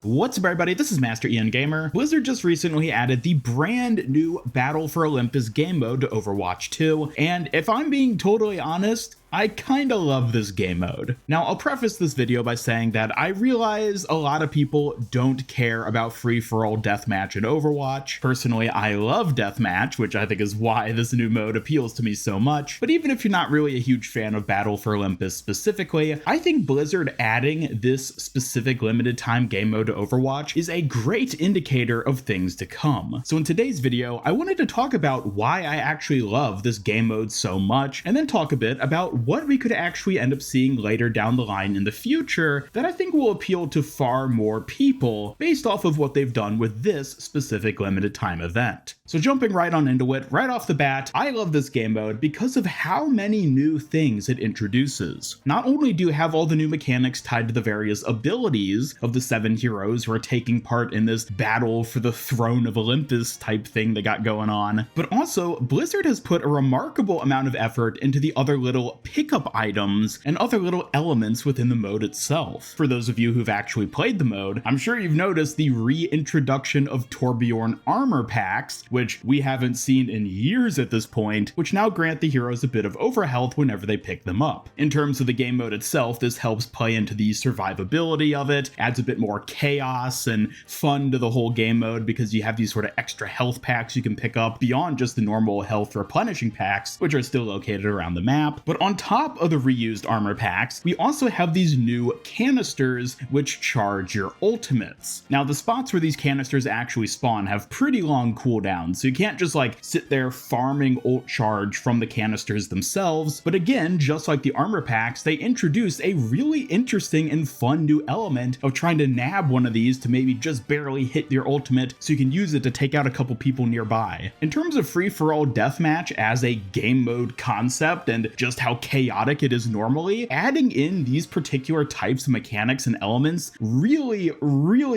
What's up everybody, this is Master Ian Gamer. Blizzard just recently added the brand new Battle for Olympus game mode to Overwatch 2, and if I'm being totally honest, I kinda love this game mode. Now, I'll preface this video by saying that I realize a lot of people don't care about free-for-all deathmatch in Overwatch. Personally, I love deathmatch, which I think is why this new mode appeals to me so much. But even if you're not really a huge fan of Battle for Olympus specifically, I think Blizzard adding this specific limited time game mode to Overwatch is a great indicator of things to come. So in today's video, I wanted to talk about why I actually love this game mode so much, and then talk a bit about what we could actually end up seeing later down the line in the future that I think will appeal to far more people based off of what they've done with this specific limited time event. So jumping right on into it, right off the bat, I love this game mode because of how many new things it introduces. Not only do you have all the new mechanics tied to the various abilities of the 7 heroes who are taking part in this battle for the throne of Olympus type thing they got going on, but also Blizzard has put a remarkable amount of effort into the other little pickup items and other little elements within the mode itself. For those of you who've actually played the mode, I'm sure you've noticed the reintroduction of Torbjorn armor packs, which we haven't seen in years at this point, which now grant the heroes a bit of overhealth whenever they pick them up. In terms of the game mode itself, this helps play into the survivability of it, adds a bit more chaos and fun to the whole game mode because you have these sort of extra health packs you can pick up beyond just the normal health replenishing packs, which are still located around the map. But on top of the reused armor packs, we also have these new canisters which charge your ultimates. Now, the spots where these canisters actually spawn have pretty long cooldowns, so you can't just like sit there farming ult charge from the canisters themselves, but again, just like the armor packs, they introduce a really interesting and fun new element of trying to nab one of these to maybe just barely hit your ultimate so you can use it to take out a couple people nearby. In terms of free-for-all deathmatch as a game mode concept and just how chaotic it is normally, adding in these particular types of mechanics and elements really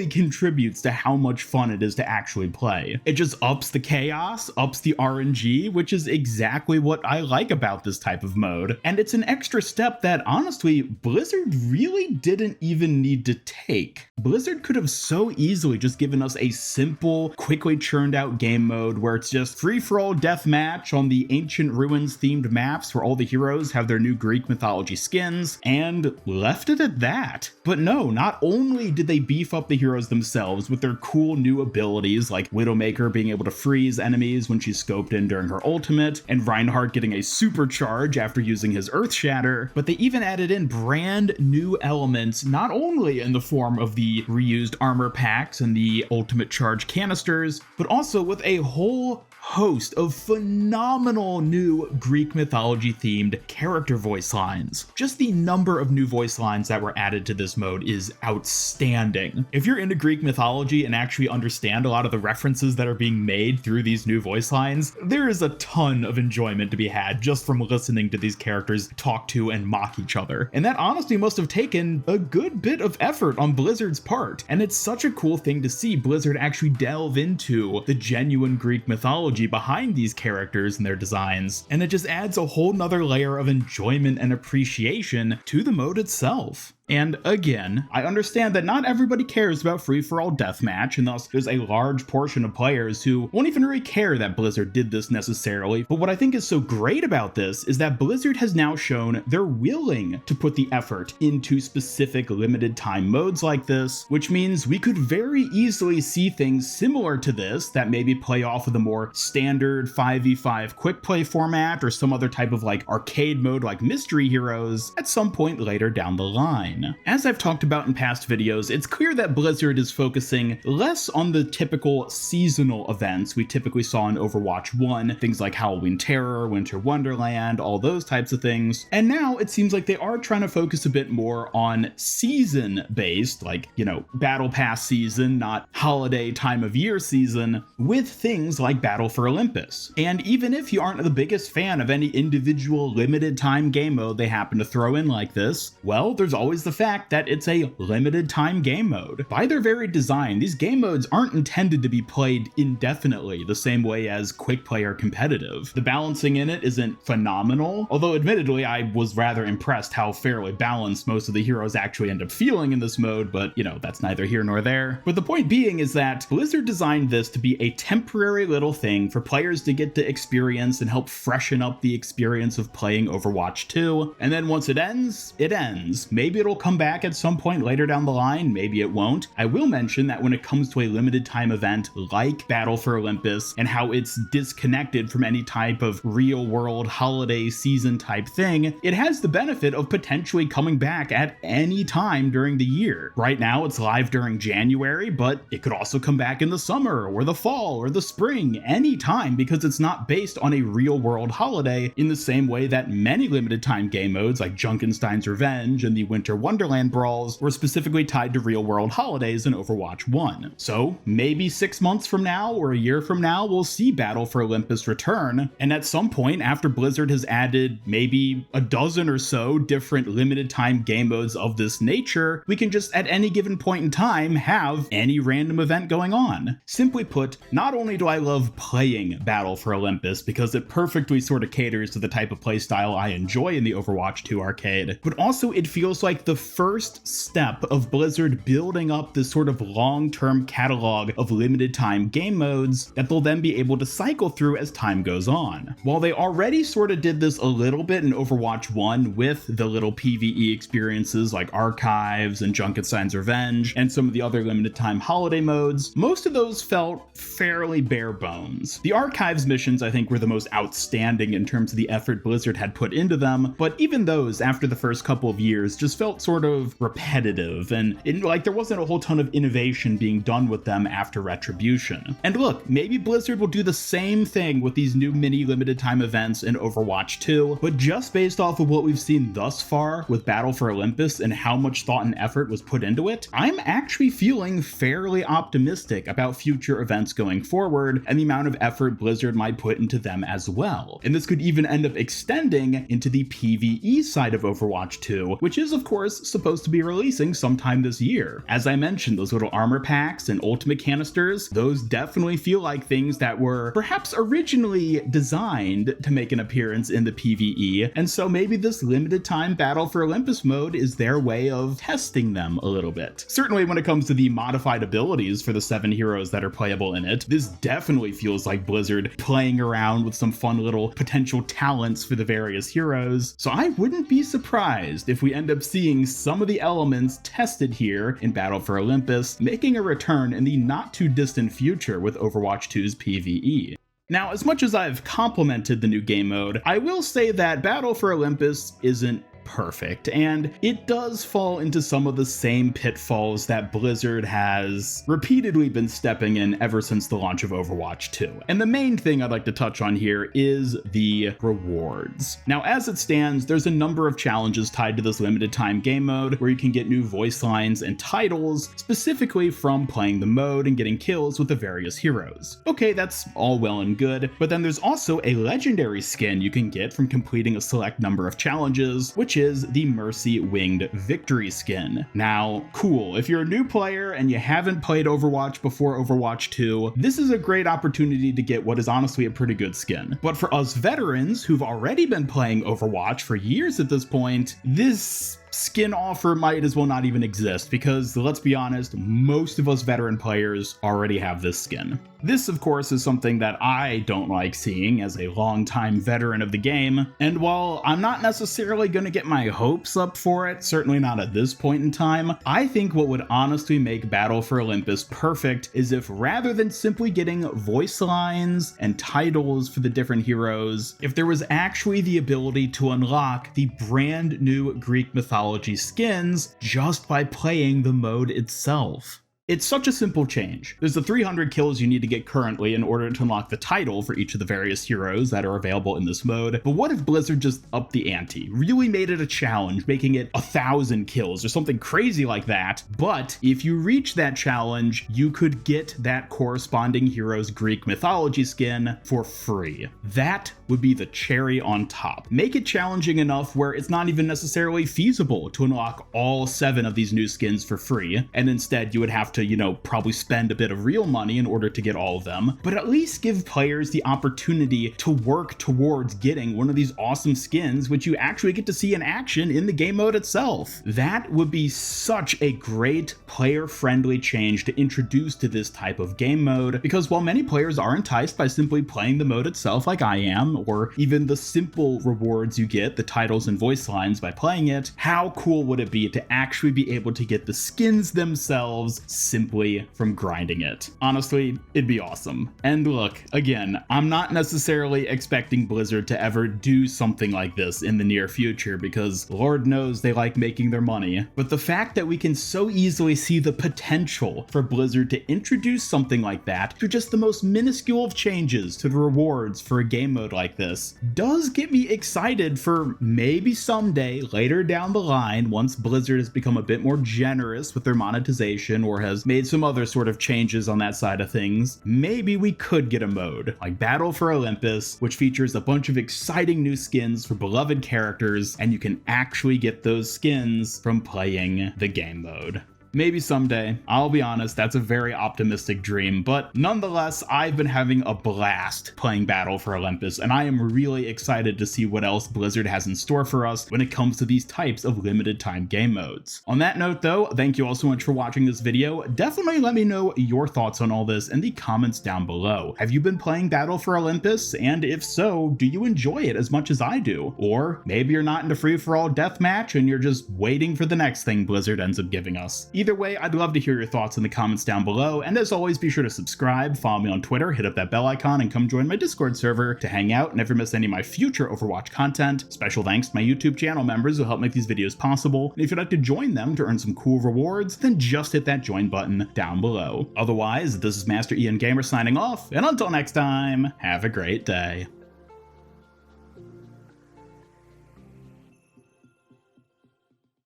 contributes to how much fun it is to actually play. It just ups the chaos, ups the RNG, which is exactly what I like about this type of mode. And it's an extra step that honestly, Blizzard really didn't even need to take. Blizzard could have so easily just given us a simple, quickly churned out game mode where it's just free-for-all deathmatch on the ancient ruins themed maps where all the heroes have their new Greek mythology skins, and left it at that. But no, not only did they beef up the heroes themselves with their cool new abilities like Widowmaker being able to freeze enemies when she's scoped in during her ultimate, and Reinhardt getting a supercharge after using his Earth Shatter, but they even added in brand new elements, not only in the form of the reused armor packs and the ultimate charge canisters, but also with a whole host of phenomenal new Greek mythology themed character voice lines. Just the number of new voice lines that were added to this mode is outstanding. If you're into Greek mythology and actually understand a lot of the references that are being made through these new voice lines, there is a ton of enjoyment to be had just from listening to these characters talk to and mock each other. And that honestly must have taken a good bit of effort on Blizzard's part. And it's such a cool thing to see Blizzard actually delve into the genuine Greek mythology behind these characters and their designs, and it just adds a whole nother layer of enjoyment and appreciation to the mode itself. And again, I understand that not everybody cares about free-for-all deathmatch, and thus there's a large portion of players who won't even really care that Blizzard did this necessarily. But what I think is so great about this is that Blizzard has now shown they're willing to put the effort into specific limited time modes like this, which means we could very easily see things similar to this that maybe play off of the more standard 5v5 quick play format or some other type of like arcade mode like Mystery Heroes at some point later down the line. As I've talked about in past videos, it's clear that Blizzard is focusing less on the typical seasonal events we typically saw in Overwatch 1, things like Halloween Terror, Winter Wonderland, all those types of things. And now it seems like they are trying to focus a bit more on season-based, like, you know, Battle Pass season, not holiday time of year season, with things like Battle for Olympus. And even if you aren't the biggest fan of any individual limited time game mode they happen to throw in like this, well, there's always is the fact that it's a limited time game mode. By their very design, these game modes aren't intended to be played indefinitely the same way as quick play or competitive. The balancing in it isn't phenomenal, although admittedly I was rather impressed how fairly balanced most of the heroes actually end up feeling in this mode, but you know, that's neither here nor there. But the point being is that Blizzard designed this to be a temporary little thing for players to get to experience and help freshen up the experience of playing Overwatch 2, and then once it ends, it ends. Maybe it'll come back at some point later down the line, maybe it won't. I will mention that when it comes to a limited time event like Battle for Olympus and how it's disconnected from any type of real world holiday season type thing, it has the benefit of potentially coming back at any time during the year. Right now it's live during January, but it could also come back in the summer or the fall or the spring, anytime, because it's not based on a real world holiday in the same way that many limited time game modes like Junkenstein's Revenge and the Winter Wonderland Brawls were specifically tied to real world holidays in Overwatch 1. So maybe 6 months from now or a year from now we'll see Battle for Olympus return, and at some point after Blizzard has added maybe a dozen or so different limited time game modes of this nature, we can just at any given point in time have any random event going on. Simply put, not only do I love playing Battle for Olympus because it perfectly sort of caters to the type of playstyle I enjoy in the Overwatch 2 arcade, but also it feels like the first step of Blizzard building up this sort of long-term catalog of limited time game modes that they'll then be able to cycle through as time goes on. While they already sort of did this a little bit in Overwatch 1 with the little PvE experiences like Archives and Junkenstein's Revenge and some of the other limited time holiday modes, most of those felt fairly bare bones. The Archives missions I think were the most outstanding in terms of the effort Blizzard had put into them, but even those after the first couple of years just felt sort of repetitive and like there wasn't a whole ton of innovation being done with them after Retribution. And look, maybe Blizzard will do the same thing with these new mini limited time events in Overwatch 2, but just based off of what we've seen thus far with Battle for Olympus and how much thought and effort was put into it, I'm actually feeling fairly optimistic about future events going forward and the amount of effort Blizzard might put into them as well. And this could even end up extending into the PvE side of Overwatch 2, which is of course supposed to be releasing sometime this year. As I mentioned, those little armor packs and ultimate canisters, those definitely feel like things that were perhaps originally designed to make an appearance in the PvE, and so maybe this limited time Battle for Olympus mode is their way of testing them a little bit. Certainly when it comes to the modified abilities for the 7 heroes that are playable in it, this definitely feels like Blizzard playing around with some fun little potential talents for the various heroes, so I wouldn't be surprised if we end up seeing some of the elements tested here in Battle for Olympus making a return in the not too distant future with Overwatch 2's PvE. Now, as much as I've complimented the new game mode, I will say that Battle for Olympus isn't perfect, and it does fall into some of the same pitfalls that Blizzard has repeatedly been stepping in ever since the launch of Overwatch 2. And the main thing I'd like to touch on here is the rewards. Now, as it stands, there's a number of challenges tied to this limited time game mode where you can get new voice lines and titles specifically from playing the mode and getting kills with the various heroes. Okay, that's all well and good, but then there's also a legendary skin you can get from completing a select number of challenges, which is the Mercy Winged Victory skin. Now, cool, if you're a new player and you haven't played Overwatch before Overwatch 2, this is a great opportunity to get what is honestly a pretty good skin. But for us veterans who've already been playing Overwatch for years at this point, this skin offer might as well not even exist because, let's be honest, most of us veteran players already have this skin. This, of course, is something that I don't like seeing as a longtime veteran of the game, and while I'm not necessarily going to get my hopes up for it, certainly not at this point in time, I think what would honestly make Battle for Olympus perfect is if rather than simply getting voice lines and titles for the different heroes, if there was actually the ability to unlock the brand new Greek mythology skins just by playing the mode itself. It's such a simple change. There's the 300 kills you need to get currently in order to unlock the title for each of the various heroes that are available in this mode. But what if Blizzard just upped the ante, really made it a challenge, making it 1,000 kills or something crazy like that? But if you reach that challenge, you could get that corresponding hero's Greek mythology skin for free. That would be the cherry on top. Make it challenging enough where it's not even necessarily feasible to unlock all 7 of these new skins for free, and instead you would have to, probably spend a bit of real money in order to get all of them, but at least give players the opportunity to work towards getting one of these awesome skins, which you actually get to see in action in the game mode itself. That would be such a great player-friendly change to introduce to this type of game mode, because while many players are enticed by simply playing the mode itself like I am, or even the simple rewards you get, the titles and voice lines by playing it, how cool would it be to actually be able to get the skins themselves simply from grinding it? Honestly, it'd be awesome. And look, again, I'm not necessarily expecting Blizzard to ever do something like this in the near future, because Lord knows they like making their money, but the fact that we can so easily see the potential for Blizzard to introduce something like that through just the most minuscule of changes to the rewards for a game mode like this does get me excited for maybe someday later down the line, once Blizzard has become a bit more generous with their monetization or has made some other sort of changes on that side of things, maybe we could get a mode like Battle for Olympus, which features a bunch of exciting new skins for beloved characters, and you can actually get those skins from playing the game mode. Maybe someday. I'll be honest, that's a very optimistic dream, but nonetheless, I've been having a blast playing Battle for Olympus, and I am really excited to see what else Blizzard has in store for us when it comes to these types of limited time game modes. On that note though, thank you all so much for watching this video. Definitely let me know your thoughts on all this in the comments down below. Have you been playing Battle for Olympus? And if so, do you enjoy it as much as I do? Or maybe you're not into free-for-all deathmatch and you're just waiting for the next thing Blizzard ends up giving us. Either way, I'd love to hear your thoughts in the comments down below, and as always, be sure to subscribe, follow me on Twitter, hit up that bell icon, and come join my Discord server to hang out and never miss any of my future Overwatch content. Special thanks to my YouTube channel members who help make these videos possible, and if you'd like to join them to earn some cool rewards, then just hit that join button down below. Otherwise, this is Master Ian Gamer signing off, and until next time, have a great day.